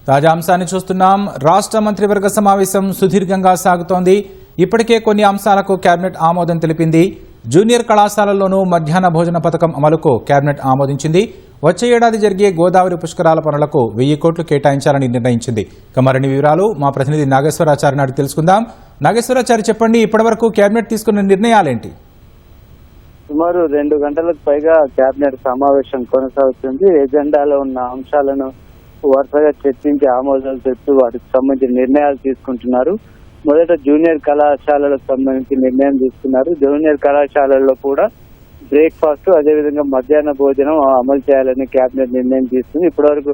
తాజా అంశాన్ని చూస్తున్నాం. రాష్ట్ర మంత్రివర్గ సమావేశం సుదీర్ఘంగా సాగుతోంది. ఇప్పటికే కొన్ని అంశాలకు కేబినెట్ ఆమోదం తెలిపింది. జూనియర్ కళాశాలల్లోనూ మధ్యాహ్న భోజన పథకం అమలుకు కేబినెట్ ఆమోదించింది. వచ్చే ఏడాది జరిగే గోదావరి పుష్కరాల పనులకు 1000 కోట్లు కేటాయించాలని నిర్ణయించింది. మరిన్ని వివరాలు మా ప్రతినిధి నాగేశ్వరాచారి నాడు తెలుసుకుందాం. నాగేశ్వరాచారి, చెప్పండి, ఇప్పటివరకు కేబినెట్ తీసుకున్న నిర్ణయాలేంటి? సుమారు 2 గంటలకు పైగా కేబినెట్ సమావేశం కొనసాగుతుంది. ఎజెండాలో ఉన్న అంశాలను వరుసగా చర్చించి ఆమోదాలు తెస్తూ వాటికి సంబంధించిన నిర్ణయాలు తీసుకుంటున్నారు. మొదట జూనియర్ కళాశాలలకు సంబంధించి నిర్ణయం తీసుకున్నారు. జూనియర్ కళాశాలల్లో కూడా బ్రేక్ఫాస్ట్, అదేవిధంగా మధ్యాహ్న భోజనం అమలు చేయాలని కేబినెట్ నిర్ణయం తీసుకుంది. ఇప్పటివరకు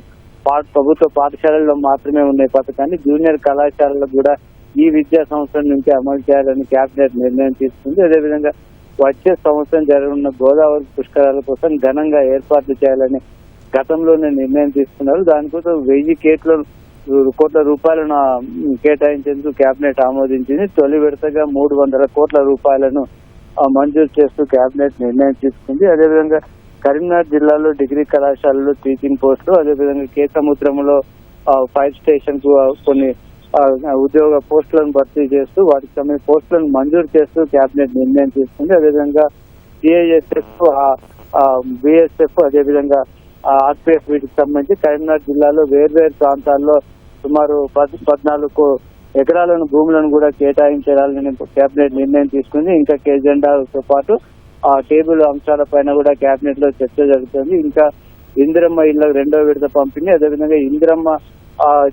ప్రభుత్వ పాఠశాలల్లో మాత్రమే ఉన్న పథకాన్ని జూనియర్ కళాశాలలో కూడా ఈ విద్యా సంవత్సరం నుంచి అమలు చేయాలని కేబినెట్ నిర్ణయం తీసుకుంది. అదేవిధంగా వచ్చే సంవత్సరం జరగనున్న గోదావరి పుష్కరాల కోసం ఘనంగా ఏర్పాట్లు చేయాలని గతంలోనే నిర్ణయం తీసుకున్నారు. దానికోసం 1000 కోట్ల రూపాయలను కేటాయించేందుకు కేబినెట్ ఆమోదించింది. తొలి విడతగా 300 కోట్ల రూపాయలను మంజూరు చేస్తూ కేబినెట్ నిర్ణయం తీసుకుంది. అదేవిధంగా కరీంనగర్ జిల్లాలో డిగ్రీ కళాశాలలో టీచింగ్ పోస్టులు, అదేవిధంగా కేసముద్రంలో ఫైర్ స్టేషన్ కు కొన్ని ఉద్యోగ పోస్టులను భర్తీ చేస్తూ వాటికి సంబంధించిన పోస్టులను మంజూరు చేస్తూ కేబినెట్ నిర్ణయం తీసుకుంది. అదేవిధంగా సిఐఎస్ఎఫ్, బిఎస్ఎఫ్, అదేవిధంగా ఆర్పిఎఫ్ వీటికి సంబంధించి కరీంనగర్ జిల్లాలో వేర్వేరు ప్రాంతాల్లో సుమారు 14 ఎకరాలను భూములను కూడా కేటాయించాలని కేబినెట్ నిర్ణయం తీసుకుంది. ఇంకా ఎజెండాతో పాటు ఆ టేబుల్ అంశాలపైన కూడా కేబినెట్ లో చర్చ జరుగుతుంది. ఇంకా ఇందిరమ్మ ఇళ్ల 2వ విడత పంపిణీ, అదేవిధంగా ఇందిరమ్మ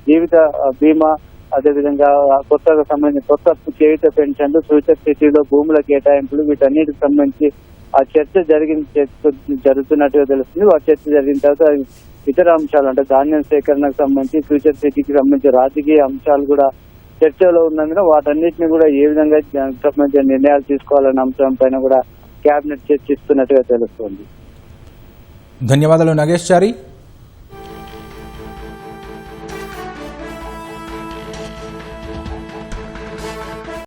జీవిత బీమా, అదేవిధంగా కొత్తగా సంబంధించిన కొత్త చేయుత పెన్షన్లు, ఫ్యూచర్ సిటీలో భూముల కేటాయింపులు, వీటన్నిటికి సంబంధించి ఆ చర్చ జరుగుతున్నట్టుగా తెలుస్తుంది. ఆ చర్చ జరిగిన తర్వాత ఇతర అంశాలు అంటే ధాన్యం సేకరణకు సంబంధించి, ఫ్యూచర్ సిటీకి సంబంధించి రాజకీయ అంశాలు కూడా చర్చలో ఉన్నందున వాటన్నిటిని కూడా ఏ విధంగా సంబంధించిన నిర్ణయాలు తీసుకోవాలన్న అంశం పైన కూడా కేబినెట్ చర్చిస్తున్నట్టుగా తెలుస్తుంది. ధన్యవాదాలు నాగేష్ చారి.